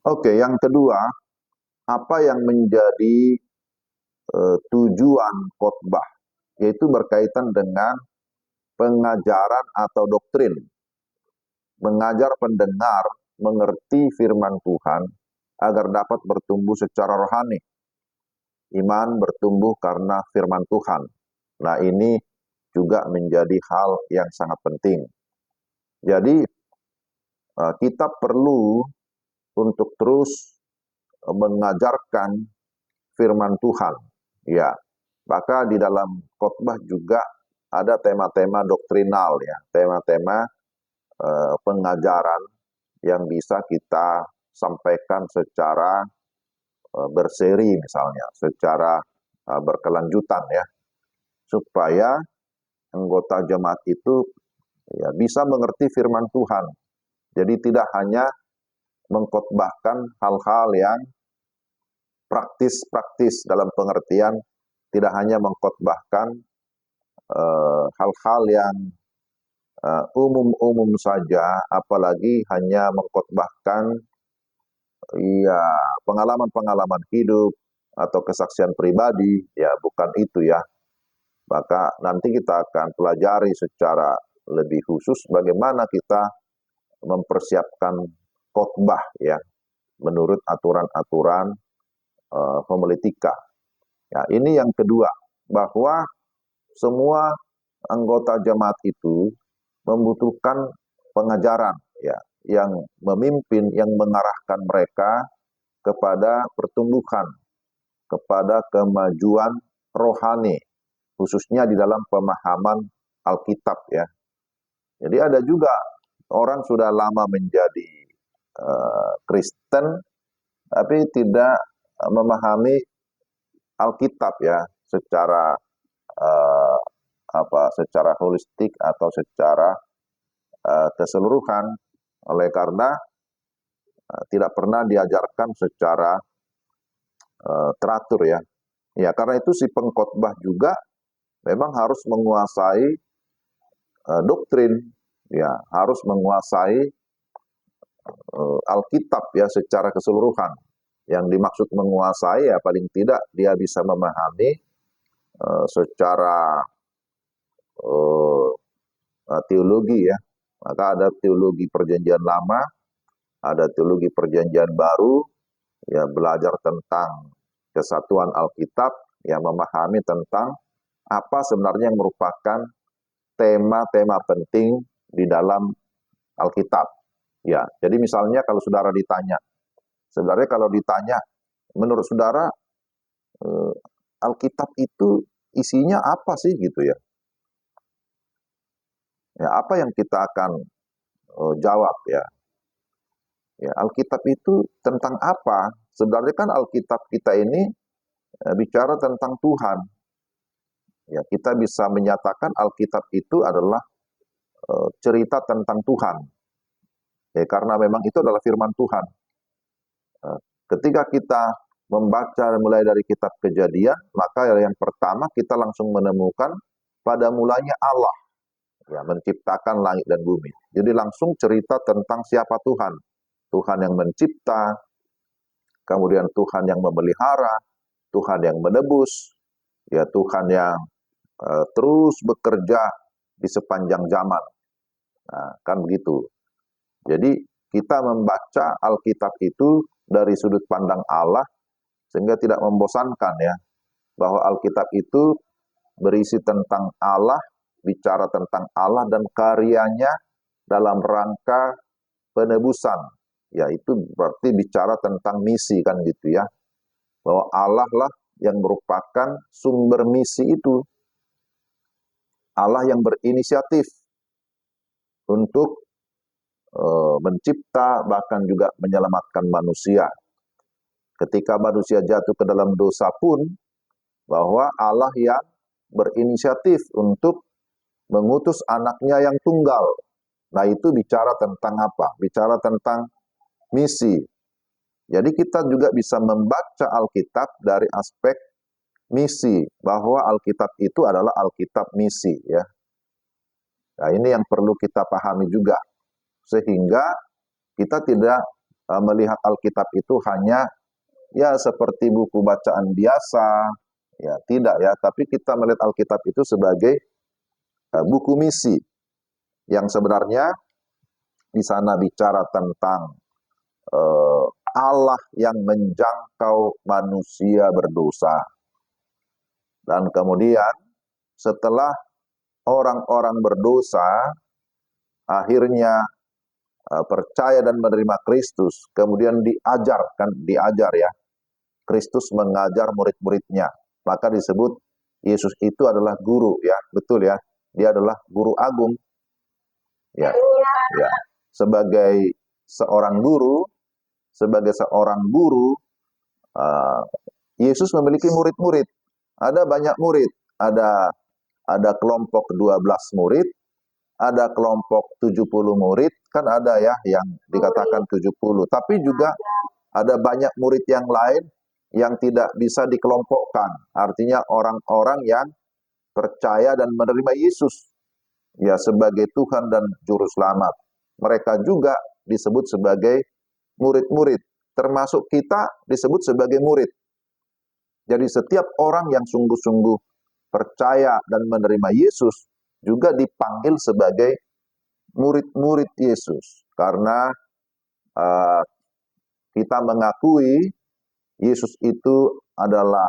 Oke, yang kedua, apa yang menjadi tujuan khotbah? Yaitu berkaitan dengan pengajaran atau doktrin. Mengajar pendengar mengerti firman Tuhan agar dapat bertumbuh secara rohani. Iman bertumbuh karena firman Tuhan. Nah, ini juga menjadi hal yang sangat penting. Jadi, kita perlu untuk terus mengajarkan firman Tuhan. Ya, maka di dalam khotbah juga ada tema-tema doktrinal ya, tema-tema pengajaran yang bisa kita sampaikan secara berseri misalnya, secara berkelanjutan ya, supaya anggota jemaat itu ya bisa mengerti firman Tuhan. Jadi tidak hanya mengkhotbahkan hal-hal yang praktis-praktis dalam pengertian, tidak hanya mengkhotbahkan hal-hal yang umum-umum saja, apalagi hanya mengkhotbahkan ya pengalaman-pengalaman hidup atau kesaksian pribadi, ya bukan itu ya. Maka nanti kita akan pelajari secara lebih khusus bagaimana kita mempersiapkan khotbah ya menurut aturan-aturan homiletika. Ya, ini yang kedua, bahwa semua anggota jemaat itu membutuhkan pengajaran ya yang memimpin, yang mengarahkan mereka kepada pertumbuhan, kepada kemajuan rohani, khususnya di dalam pemahaman Alkitab ya. Jadi ada juga orang sudah lama menjadi Kristen tapi tidak memahami Alkitab ya secara secara holistik atau secara keseluruhan, oleh karena tidak pernah diajarkan secara teratur ya. Ya, karena itu si pengkhotbah juga memang harus menguasai doktrin, ya, harus menguasai Alkitab ya secara keseluruhan. Yang dimaksud menguasai ya paling tidak dia bisa memahami secara teologi ya. Maka ada teologi perjanjian lama, ada teologi perjanjian baru, ya belajar tentang kesatuan Alkitab, ya memahami tentang apa sebenarnya yang merupakan tema-tema penting di dalam Alkitab. Ya, jadi misalnya kalau saudara ditanya, sebenarnya kalau ditanya, menurut saudara Alkitab itu isinya apa sih gitu ya? Ya, apa yang kita akan jawab ya? Ya, Alkitab itu tentang apa? Sebenarnya kan Alkitab kita ini bicara tentang Tuhan. Ya, kita bisa menyatakan Alkitab itu adalah cerita tentang Tuhan. Ya, karena memang itu adalah firman Tuhan. Ketika kita membaca mulai dari kitab Kejadian, maka yang pertama kita langsung menemukan pada mulanya Allah ya menciptakan langit dan bumi. Jadi langsung cerita tentang siapa Tuhan. Tuhan yang mencipta, kemudian Tuhan yang memelihara, Tuhan yang menebus, ya Tuhan yang terus bekerja di sepanjang zaman. Nah, kan begitu. Jadi kita membaca Alkitab itu dari sudut pandang Allah sehingga tidak membosankan ya, bahwa Alkitab itu berisi tentang Allah, bicara tentang Allah dan karyanya dalam rangka penebusan. Ya itu berarti bicara tentang misi kan gitu ya. Bahwa Allah lah yang merupakan sumber misi itu. Allah yang berinisiatif untuk mencipta bahkan juga menyelamatkan manusia. Ketika manusia jatuh ke dalam dosa pun, bahwa Allah yang berinisiatif untuk mengutus anaknya yang tunggal. Nah itu bicara tentang apa? Bicara tentang misi. Jadi kita juga bisa membaca Alkitab dari aspek misi, bahwa Alkitab itu adalah Alkitab misi ya. Nah ini yang perlu kita pahami juga. sehingga kita tidak melihat Alkitab itu hanya ya seperti buku bacaan biasa, ya tidak ya, tapi kita melihat Alkitab itu sebagai buku misi yang sebenarnya di sana bicara tentang Allah yang menjangkau manusia berdosa. Dan kemudian setelah orang-orang berdosa akhirnya percaya dan menerima Kristus, kemudian diajar ya. Kristus mengajar murid-muridnya. Maka disebut Yesus itu adalah guru ya, betul ya. Dia adalah guru agung. Ya. Ya. Sebagai seorang guru, Yesus memiliki murid-murid. Ada banyak murid. Ada kelompok 12 murid, ada kelompok 70 murid, kan ada ya yang dikatakan 70. Tapi juga ada banyak murid yang lain yang tidak bisa dikelompokkan. Artinya orang-orang yang percaya dan menerima Yesus ya sebagai Tuhan dan Juru Selamat. Mereka juga disebut sebagai murid-murid. Termasuk kita disebut sebagai murid. Jadi setiap orang yang sungguh-sungguh percaya dan menerima Yesus juga dipanggil sebagai murid-murid Yesus. Karena kita mengakui Yesus itu adalah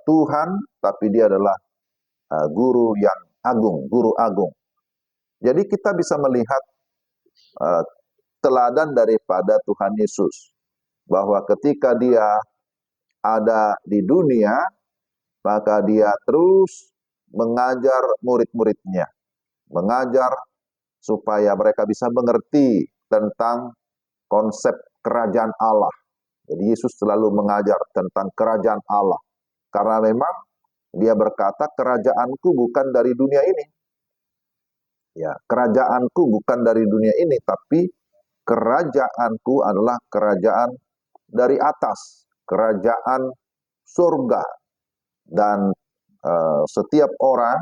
Tuhan, tapi dia adalah guru yang agung, guru agung. Jadi kita bisa melihat teladan daripada Tuhan Yesus. Bahwa ketika dia ada di dunia, maka dia terus mengajar murid-muridnya. Mengajar supaya mereka bisa mengerti tentang konsep kerajaan Allah. Jadi Yesus selalu mengajar tentang kerajaan Allah. Karena memang dia berkata, kerajaanku bukan dari dunia ini. Ya, kerajaanku bukan dari dunia ini, tapi kerajaanku adalah kerajaan dari atas, kerajaan surga. Dan setiap orang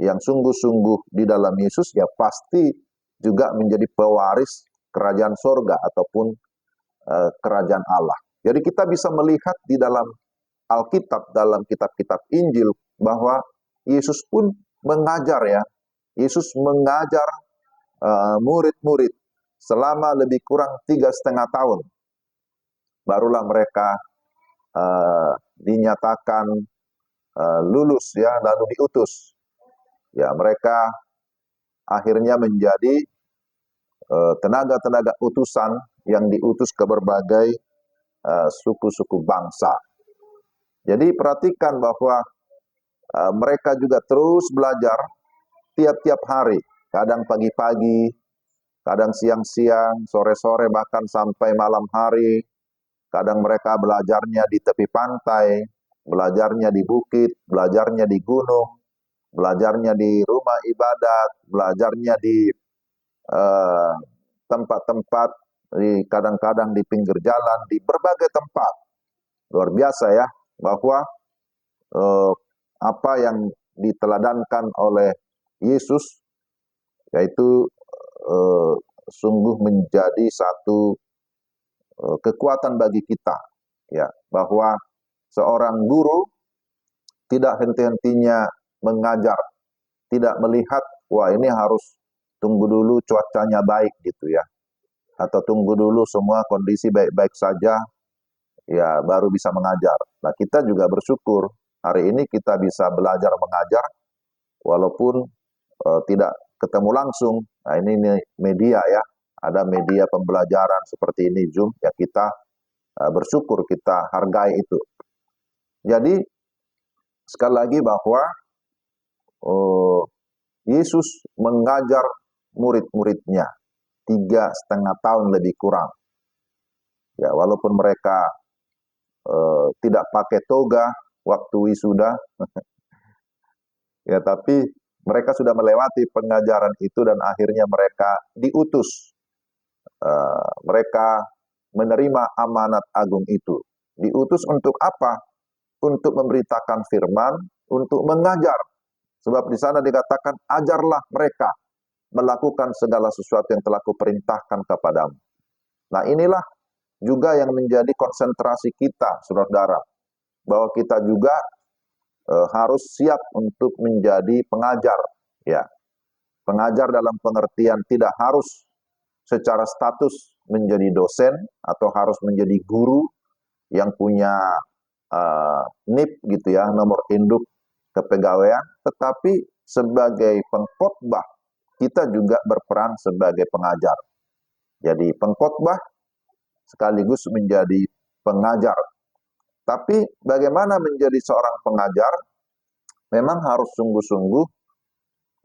yang sungguh-sungguh di dalam Yesus ya pasti juga menjadi pewaris kerajaan surga ataupun kerajaan Allah. Jadi kita bisa melihat di dalam Alkitab, dalam kitab-kitab Injil, bahwa Yesus pun mengajar ya. Yesus mengajar murid-murid selama lebih kurang 3,5 tahun. Barulah mereka dinyatakan lulus ya, lalu diutus. Ya, mereka akhirnya menjadi tenaga-tenaga utusan yang diutus ke berbagai suku-suku bangsa. Jadi perhatikan bahwa mereka juga terus belajar tiap-tiap hari, kadang pagi-pagi, kadang siang-siang, sore-sore, bahkan sampai malam hari. Kadang mereka belajarnya di tepi pantai, belajarnya di bukit, belajarnya di gunung, belajarnya di rumah ibadat, belajarnya di tempat-tempat, kadang-kadang di pinggir jalan, di berbagai tempat. Luar biasa ya, bahwa apa yang diteladankan oleh Yesus, yaitu sungguh menjadi satu kekuatan bagi kita, ya, bahwa seorang guru tidak henti-hentinya mengajar, tidak melihat, wah ini harus tunggu dulu cuacanya baik gitu ya, atau tunggu dulu semua kondisi baik-baik saja, ya baru bisa mengajar. Nah kita juga bersyukur hari ini kita bisa belajar mengajar, walaupun tidak ketemu langsung. Nah ini media ya, ada media pembelajaran seperti ini, Zoom, ya kita bersyukur, kita hargai itu. Jadi sekali lagi bahwa Yesus mengajar murid-muridnya 3,5 tahun lebih kurang. Ya, walaupun mereka tidak pakai toga waktu wisuda, ya tapi mereka sudah melewati pengajaran itu dan akhirnya mereka diutus. Mereka menerima amanat agung itu. Diutus untuk apa? Untuk memberitakan firman, untuk mengajar. Sebab di sana dikatakan, ajarlah mereka. melakukan segala sesuatu yang telah kuperintahkan kepadamu. Nah, inilah juga yang menjadi konsentrasi kita, saudara-saudara, bahwa kita juga harus siap untuk menjadi pengajar, ya. Pengajar dalam pengertian tidak harus secara status menjadi dosen atau harus menjadi guru yang punya NIP gitu ya, nomor induk kepegawaian, tetapi sebagai pengkhotbah kita juga berperan sebagai pengajar. Jadi pengkhotbah sekaligus menjadi pengajar. Tapi bagaimana menjadi seorang pengajar? Memang harus sungguh-sungguh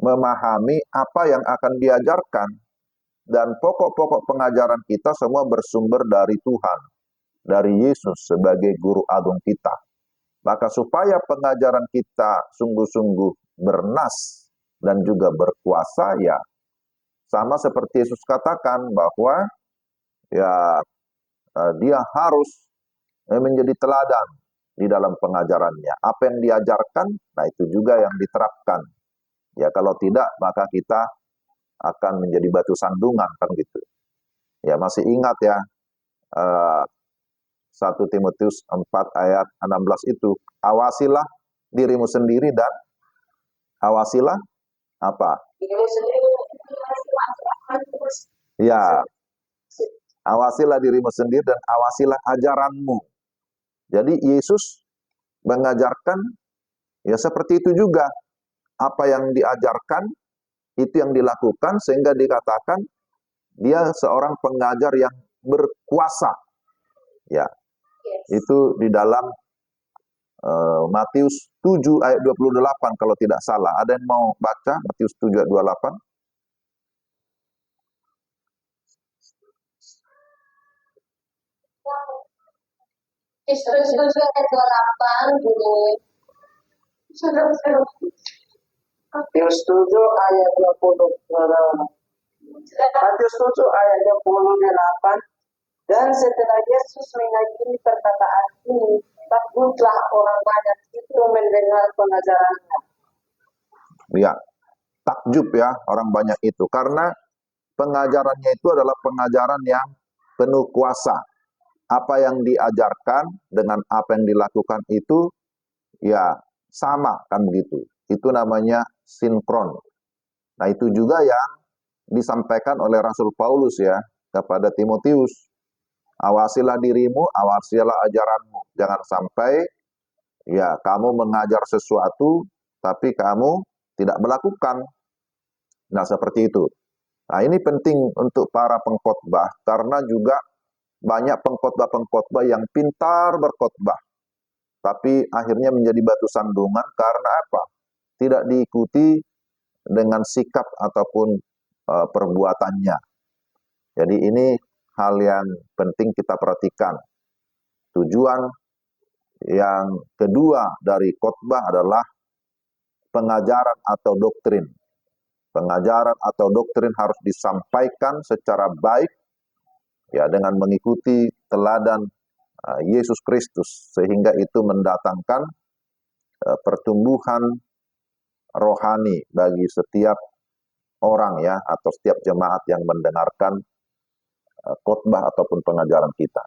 memahami apa yang akan diajarkan. Dan pokok-pokok pengajaran kita semua bersumber dari Tuhan, dari Yesus sebagai guru agung kita. Maka supaya pengajaran kita sungguh-sungguh bernas dan juga berkuasa, ya sama seperti Yesus katakan bahwa ya dia harus menjadi teladan di dalam pengajarannya. Apa yang diajarkan, nah itu juga yang diterapkan. Ya kalau tidak, maka kita akan menjadi batu sandungan, kan gitu. Ya masih ingat ya, 1 Timotius 4 ayat 16 itu, awasilah dirimu sendiri dan awasilah apa? Ya, awasilah dirimu sendiri dan awasilah ajaranmu. Jadi Yesus mengajarkan ya seperti itu juga. Apa yang diajarkan itu yang dilakukan sehingga dikatakan dia seorang pengajar yang berkuasa. Ya. Itu di dalam Matius 7 ayat 28 kalau tidak salah. Ada yang mau baca Matius 7 ayat 28? Matius 7 ayat 28 bunyi. Matius 7 ayat 20. Matius 7 ayat 28. Dan setelah Yesus mengakhiri perkataan ini, takutlah orang banyak itu mendengar pengajarannya. Ya, takjub ya orang banyak itu. Karena pengajarannya itu adalah pengajaran yang penuh kuasa. Apa yang diajarkan dengan apa yang dilakukan itu ya sama kan begitu. Itu namanya sinkron. Nah itu juga yang disampaikan oleh Rasul Paulus ya kepada Timotius. Awasilah dirimu, awasilah ajaranmu. Jangan sampai ya kamu mengajar sesuatu tapi kamu tidak melakukan. Nah seperti itu. Nah ini penting untuk para pengkhotbah karena juga banyak pengkhotbah-pengkhotbah yang pintar berkhotbah tapi akhirnya menjadi batu sandungan karena apa? Tidak diikuti dengan sikap ataupun perbuatannya. Jadi ini hal yang penting kita perhatikan. Tujuan yang kedua dari khotbah adalah pengajaran atau doktrin. Pengajaran atau doktrin harus disampaikan secara baik ya dengan mengikuti teladan Yesus Kristus sehingga itu mendatangkan pertumbuhan rohani bagi setiap orang ya atau setiap jemaat yang mendengarkan khotbah ataupun pengajaran kita.